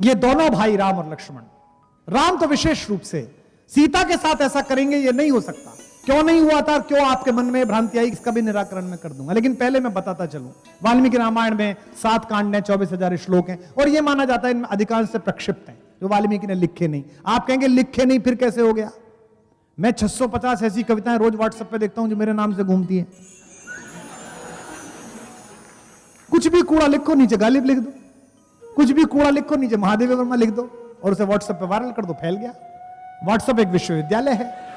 ये दोनों भाई राम और लक्ष्मण, राम तो विशेष रूप से सीता के साथ ऐसा करेंगे ये नहीं हो सकता। क्यों नहीं हुआ था, क्यों आपके मन में भ्रांति आई, इसका भी निराकरण मैं कर दूंगा। लेकिन पहले मैं बताता चलूं, वाल्मीकि रामायण में 7 कांड हैं, 24,000 श्लोक हैं, और यह माना जाता है इनमें अधिकांश से प्रक्षिप्त हैं, जो वाल्मीकि ने लिखे नहीं। आप कहेंगे लिखे नहीं फिर कैसे हो गया? मैं 650 ऐसी कविताएं रोज व्हाट्सएप पे देखता हूं जो मेरे नाम से घूमती हैं। कुछ भी कूड़ा लिखो, नीचे गालिब लिख दो, कुछ भी कूड़ा लिखो, नीचे महादेव वर्मा लिख दो, और उसे व्हाट्सएप पे वायरल कर दो, फैल गया। व्हाट्सएप एक विश्वविद्यालय है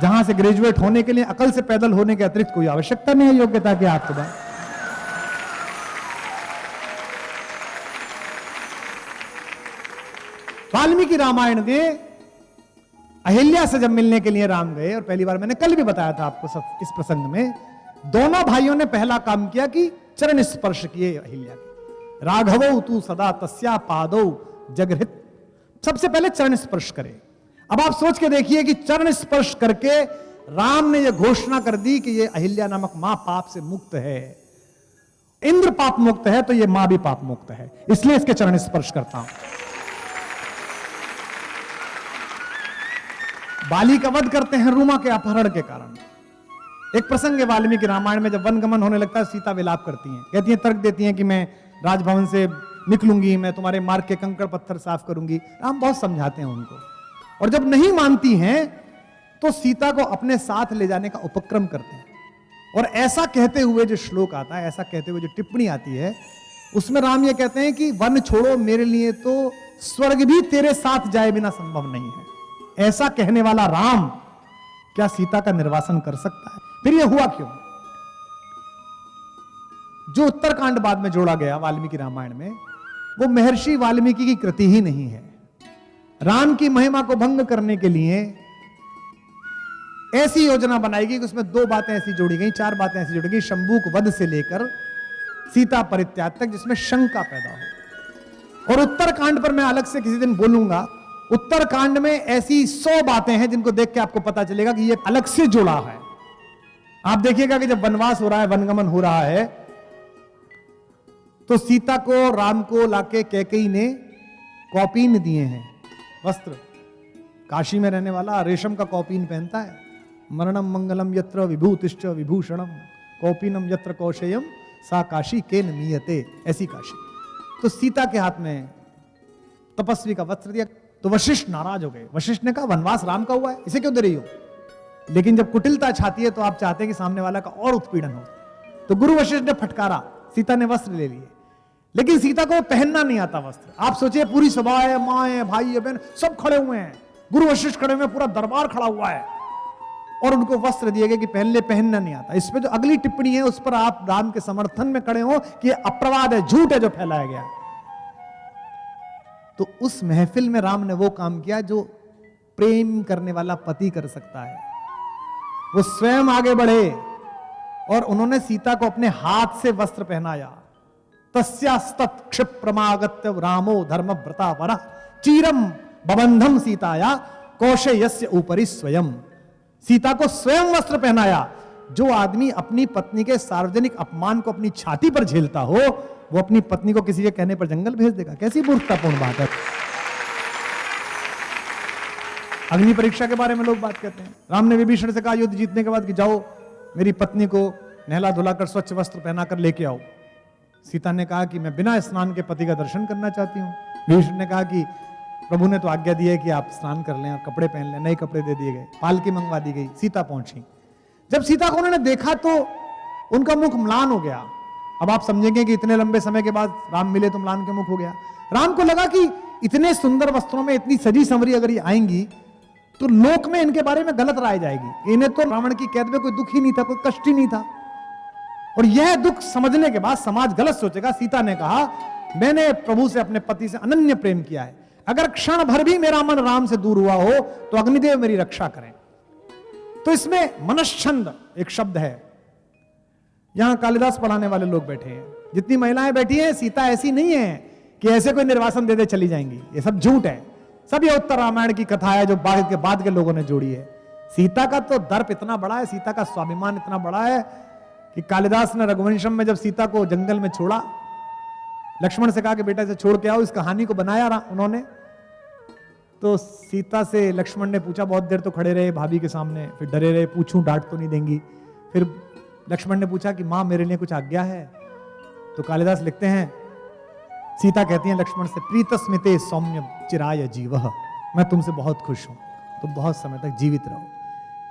जहां से ग्रेजुएट होने के लिए अकल से पैदल होने के अतिरिक्त कोई आवश्यकता नहीं है योग्यता की आपके पास। वाल्मीकि रामायण में अहिल्या से जब मिलने के लिए राम गए, और पहली बार मैंने कल भी बताया था आपको इस प्रसंग में, दोनों भाइयों ने पहला काम किया कि चरण स्पर्श किए अहिल्या के। राघवो तू सदा तस्या पादौ जगृहित, सबसे पहले चरण स्पर्श करे। अब आप सोच के देखिए कि चरण स्पर्श करके राम ने यह घोषणा कर दी कि यह अहिल्या नामक मां पाप से मुक्त है। इंद्र पाप मुक्त है तो यह मां भी पाप मुक्त है, इसलिए इसके चरण स्पर्श करता हूं। बाली का वध करते हैं रूमा के अपहरण के कारण। एक प्रसंग है वाल्मीकि रामायण में, जब वनगमन होने लगता है, सीता विलाप करती हैं, कहती हैं, तर्क देती हैं कि मैं राजभवन से निकलूंगी, मैं तुम्हारे मार्ग के कंकड़ पत्थर साफ करूंगी। राम बहुत समझाते हैं उनको, और जब नहीं मानती हैं तो सीता को अपने साथ ले जाने का उपक्रम करते हैं। और ऐसा कहते हुए जो श्लोक आता है, ऐसा कहते हुए जो टिप्पणी आती है, उसमें राम ये कहते हैं कि वन छोड़ो, मेरे लिए तो स्वर्ग भी तेरे साथ जाए बिना संभव नहीं है। ऐसा कहने वाला राम क्या सीता का निर्वासन कर सकता है? फिर यह हुआ क्यों? जो उत्तरकांड बाद में जोड़ा गया वाल्मीकि रामायण में, वो महर्षि वाल्मीकि की कृति ही नहीं है। राम की महिमा को भंग करने के लिए ऐसी योजना बनाई गई कि उसमें 2 बातें ऐसी जोड़ी गई, 4 बातें ऐसी जोड़ी गई, शंभूक वध से लेकर सीता परित्याग तक, जिसमें शंका पैदा हो। और उत्तरकांड पर मैं अलग से किसी दिन बोलूंगा। उत्तरकांड में ऐसी 100 बातें हैं जिनको देख के आपको पता चलेगा कि ये अलग से जुड़ा है। आप देखिएगा कि जब वनवास हो रहा है, वनगमन हो रहा है, तो सीता को राम को लाके कैकेयी ने कौपीन दिए हैं, वस्त्र। काशी में रहने वाला रेशम का कौपीन पहनता है। मरणम मंगलम यत्र विभूतिश्च विभूषणम कौपीनम यत्र कौशेयम सा काशी केन मीयते, ऐसी काशी। तो सीता के हाथ में तपस्वी का वस्त्र दिया, तो वशिष्ठ नाराज हो गए। वशिष्ठ ने कहा, वनवास राम का हुआ है, इसे क्यों दे रही हो? लेकिन जब कुटिलता छाती है तो आप चाहते हैं कि सामने वाला का और उत्पीड़न हो। तो गुरु वशिष्ठ ने फटकारा, सीता ने वस्त्र ले लिए, लेकिन सीता को पहनना नहीं आता वस्त्र। आप सोचिए, पूरी सभा है, माँ है, भाई है, बहन, सब खड़े हुए हैं, गुरु वशिष्ठ खड़े हुए, पूरा दरबार खड़ा हुआ है, और उनको वस्त्र दिए गए कि पहन ले, पहनना नहीं आता। इस पे जो अगली टिप्पणी है उस पर आप राम के समर्थन में खड़े हो कि यह अपवाद है, झूठ है जो फैलाया गया। तो उस महफिल में राम ने वो काम किया जो प्रेम करने वाला पति कर सकता है। वो स्वयं आगे बढ़े और उन्होंने सीता को अपने हाथ से वस्त्र पहनाया। तस्यास्तत् क्षिप्रमागत्य रामो धर्मव्रता वरः चीरम बबंधम सीताया कौशेयस्य ऊपरी स्वयं। सीता को स्वयं वस्त्र पहनाया। जो आदमी अपनी पत्नी के सार्वजनिक अपमान को अपनी छाती पर झेलता हो, वो अपनी पत्नी को किसी के कहने पर जंगल भेज देगा? कैसी मूर्खतापूर्ण बात है। अग्नि परीक्षा के बारे में लोग बात कहते हैं। राम ने विभीषण से कहा युद्ध जीतने के बाद कि जाओ मेरी पत्नी को नहला धुलाकर स्वच्छ वस्त्र पहनाकर लेके आओ। सीता ने कहा कि मैं बिना स्नान के पति का दर्शन करना चाहती हूँ। विभीषण ने कहा कि प्रभु ने तो आज्ञा दी है कि आप स्नान कर लें और कपड़े पहन लें। नए कपड़े दे दिए गए, पालकी मंगवा दी गई, सीता पहुंची। जब सीता को उन्होंने देखा तो उनका मुख म्लान हो गया। अब आप समझेंगे कि इतने लंबे समय के बाद राम मिले तो म्लान के मुख हो गया। राम को लगा कि इतने सुंदर वस्त्रों में, इतनी सजी संवरी अगर ये आएंगी तो लोक में इनके बारे में गलत राय जाएगी। इन्हें तो रावण की कैद में कोई दुख ही नहीं था, कोई कष्ट ही नहीं था, और यह दुख समझने के बाद समाज गलत सोचेगा। सीता ने कहा, मैंने प्रभु से, अपने पति से अनन्य प्रेम किया है, अगर क्षण भर भी मेरा मन राम से दूर हुआ हो तो अग्निदेव मेरी रक्षा करें। तो इसमें मनश्छंद एक शब्द है। यहां कालिदास पढ़ाने वाले लोग बैठे हैं, जितनी महिलाएं बैठी हैं, सीता ऐसी नहीं है कि ऐसे कोई निर्वासन दे दे चली जाएंगी। ये सब झूठ है। सब ये उत्तर रामायण की कथा है जो बाद के लोगों ने जोड़ी है। सीता का तो दर्प इतना बड़ा है, सीता का स्वाभिमान इतना बड़ा है कि कालिदास ने रघुवंशम में जब सीता को जंगल में छोड़ा लक्ष्मण से कहा कि बेटा इसे छोड़ के आओ, इस कहानी को बनाया उन्होंने। तो सीता से लक्ष्मण ने पूछा, बहुत देर तो खड़े रहे भाभी के सामने, फिर डरे रहे, पूछूं डांट तो नहीं देंगी। फिर लक्ष्मण ने पूछा कि मां मेरे लिए कुछ आज्ञा है? तो कालिदास लिखते हैं, सीता कहती है लक्ष्मण से, प्रीतस्मिते सौम्य चिराय जीवः, मैं तुमसे बहुत खुश हूं, तुम बहुत समय तक जीवित रहो।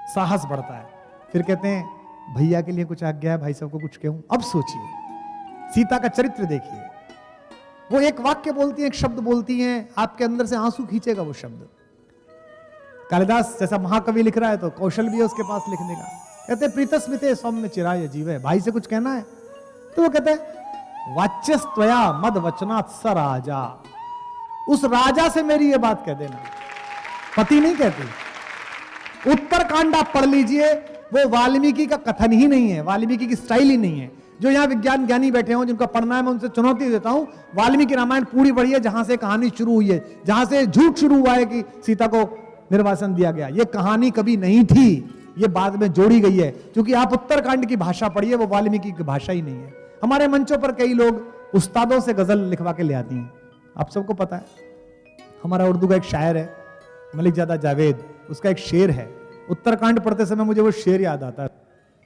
साहस बढ़ता है। फिर कहते हैं भैया के लिए कुछ आज्ञा है, भाई साहब को कुछ कहूं। अब सोचिए, सीता का चरित्र देखिए, वो एक वाक्य बोलती है, एक शब्द बोलती हैं, आपके अंदर से आंसू खींचेगा वो शब्द। कालिदास जैसा महाकवि लिख रहा है तो कौशल भी है उसके पास लिखने का। कहते हैं प्रीतस्मिते सौम्य चिराय जीवः, भाई से कुछ कहना है? तो वो कहते हैं वाच्यस्त्वया मद वचनात् स राजा, उस राजा से मेरी ये बात कह देना। पति नहीं कहती। उत्तरकांड आप पढ़ लीजिए, वो वाल्मीकि का कथन ही नहीं है, वाल्मीकि की स्टाइल ही नहीं है। जो यहां विज्ञान ज्ञानी बैठे हों, जिनको पढ़ना है, मैं उनसे चुनौती देता हूं, वाल्मीकि रामायण पूरी पढ़िए, जहां से कहानी शुरू हुई है, जहां से झूठ शुरू हुआ है कि सीता को निर्वासन दिया गया। ये कहानी कभी नहीं थी, ये बाद में जोड़ी गई है। क्योंकि आप उत्तरकांड की भाषा पढ़िए, वो वाल्मीकि की भाषा ही नहीं है। हमारे मंचों पर कई लोग उस्तादों से गजल लिखवा के ले आती हैं, आप सबको पता है। हमारा उर्दू का एक शायर है मलिकजादा जावेद, उसका एक शेर है, उत्तरकांड पढ़ते समय मुझे वो शेर याद आता है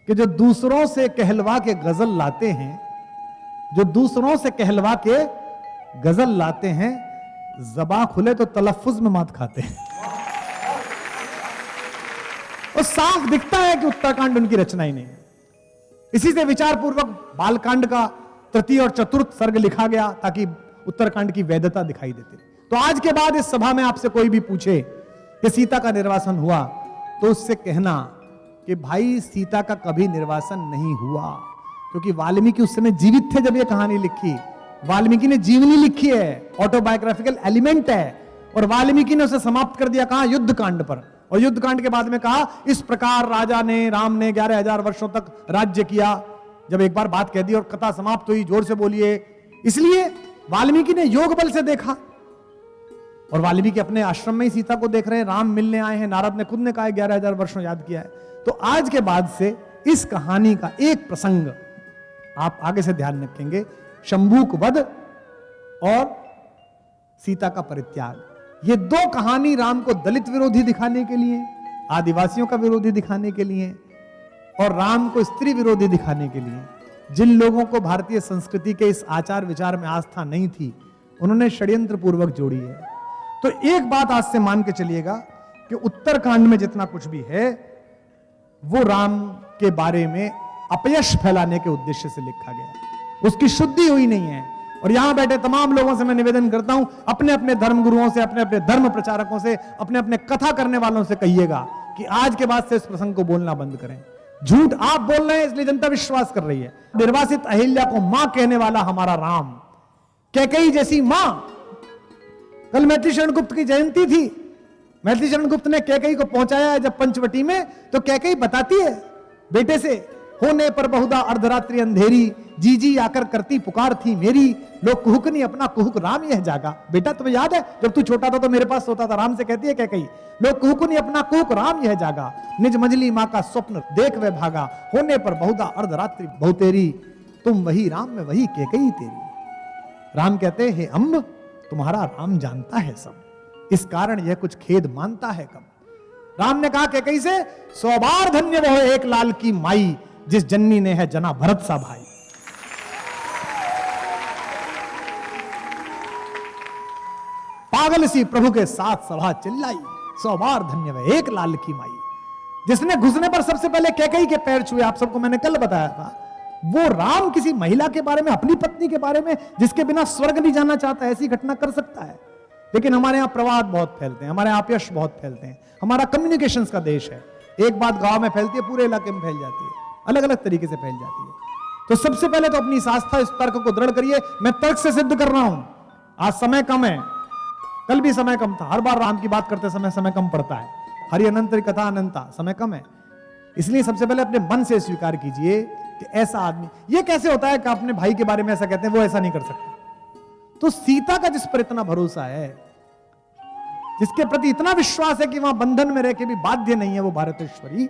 कि जो दूसरों से कहलवा के गजल लाते हैं, जो दूसरों से कहलवा के गजल लाते हैं, ज़बां खुले तो तलफ्फुज में मात खाते हैं। और साफ दिखता है कि उत्तरकांड उनकी रचना ही नहीं है। इसी से विचार पूर्वक बालकांड का तृतीय और चतुर्थ सर्ग लिखा गया ताकि उत्तरकांड की वैधता दिखाई देती। तो आज के बाद इस सभा में आपसे कोई भी पूछे कि सीता का निर्वासन हुआ, तो उससे कहना कि भाई सीता का कभी निर्वासन नहीं हुआ, क्योंकि वाल्मीकि उस समय जीवित थे जब ये कहानी लिखी। वाल्मीकि ने जीवनी लिखी है, ऑटोबायोग्राफिकल एलिमेंट है, और वाल्मीकि ने उसे समाप्त कर दिया कहां? युद्ध कांड पर। और युद्ध कांड के बाद में कहा इस प्रकार राजा ने, राम ने 11,000 वर्षों तक राज्य किया। जब एक बार बात कह दी और कथा समाप्त हुई, जोर से बोलिए। इसलिए वाल्मीकि ने योग बल से देखा, और वाल्मीकि अपने आश्रम में ही सीता को देख रहे हैं, राम मिलने आए हैं, नारद ने खुद ने कहा 11,000 वर्षों याद किया है। तो आज के बाद से इस कहानी का एक प्रसंग आप आगे से ध्यान रखेंगे, शंभूक वध और सीता का परित्याग। ये दो कहानी राम को दलित विरोधी दिखाने के लिए, आदिवासियों का विरोधी दिखाने के लिए, और राम को स्त्री विरोधी दिखाने के लिए। जिन लोगों को भारतीय संस्कृति के इस आचार विचार में आस्था नहीं थी, उन्होंने षड्यंत्र पूर्वक जोड़ी है। तो एक बात आज से मान के चलिएगा कि उत्तरकांड में जितना कुछ भी है वो राम के बारे में अपयश फैलाने के उद्देश्य से लिखा गया, उसकी शुद्धि हुई नहीं है। और यहां बैठे तमाम लोगों से मैं निवेदन करता हूं, अपने अपने धर्म गुरुओं से, अपने अपने धर्म प्रचारकों से, अपने अपने कथा करने वालों से कहिएगा कि आज के बाद से इस प्रसंग को बोलना बंद करें। झूठ आप बोल रहे हैं इसलिए जनता विश्वास कर रही है। निर्वासित अहिल्या को मां कहने वाला हमारा राम, कैकेयी जैसी मां। कल मैथिली शरण गुप्त की जयंती थी, मैथिली शरण गुप्त ने कैकेयी को पहुंचाया है जब पंचवटी में, तो कैकेयी बताती है बेटे से, होने पर बहुधा अर्धरात्रि अंधेरी, जी जी आकर करती पुकार थी मेरी, लोग कुहुकनी अपना कुहुक राम यह जागा। बेटा तुम्हें याद है जब तू छोटा था तो मेरे पास सोता था, राम से कहती है कैकेयी, लोग कुहुकनी अपना कुहुक राम यह जागा, निज मंजली मां का स्वप्न देख वे भागा, होने पर बहुधा अर्धरात्रि बहुतेरी, तुम वही राम में वही कैकेयी तेरी। राम कहते हे अम्ब तुम्हारा राम जानता है सब, इस कारण यह कुछ खेद मानता है कब। राम ने कहा कैकेयी से, 100 बार धन्य वो एक लाल की माई, जिस जननी ने है जना भरत सा भाई। पागल सी प्रभु के साथ सभा चिल्लाई, 100 बार धन्य वह एक लाल की माई। जिसने घुसने पर सबसे पहले कैकेयी के पैर छुए, आप सबको मैंने कल बताया था, वो राम किसी महिला के बारे में, अपनी पत्नी के बारे में, जिसके बिना स्वर्ग नहीं जाना चाहता, ऐसी घटना कर सकता है। लेकिन हमारे यहां प्रवाद बहुत फैलते हैं, हमारे यहां अपयश बहुत फैलते हैं। हमारा कम्युनिकेशंस का देश है, एक बात गांव में फैलती है पूरे इलाके में फैल जाती है, अलग अलग तरीके से फैल जाती है। तो सबसे पहले तो अपनी इस आस्था, इस तर्क को दृढ़ करिए। मैं तर्क से सिद्ध कर रहा हूं, आज समय कम है, कल भी समय कम था, हर बार राम की बात करते समय कम पड़ता है, हरि अनंत कथा अनंता, समय कम है। इसलिए सबसे पहले अपने मन से स्वीकार कीजिए कि ऐसा आदमी, ये कैसे होता है कि अपने भाई के बारे में ऐसा कहते हैं, वो ऐसा नहीं कर सकता। तो सीता का जिस पर इतना भरोसा है, जिसके प्रति इतना विश्वास है कि वहां बंधन में रह के भी बाध्य नहीं है वो भारतेश्वरी,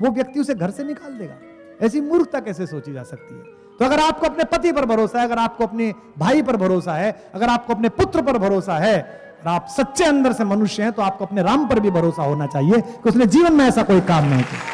वो व्यक्ति उसे घर से निकाल देगा। ऐसी मूर्खता कैसे सोची जा सकती है। तो अगर आपको अपने पति पर भरोसा है, अगर आपको अपने भाई पर भरोसा है, अगर आपको अपने पुत्र पर भरोसा है, और आप सच्चे अंदर से मनुष्य हैं, तो आपको अपने राम पर भी भरोसा होना चाहिए कि उसने जीवन में ऐसा कोई काम नहीं किया।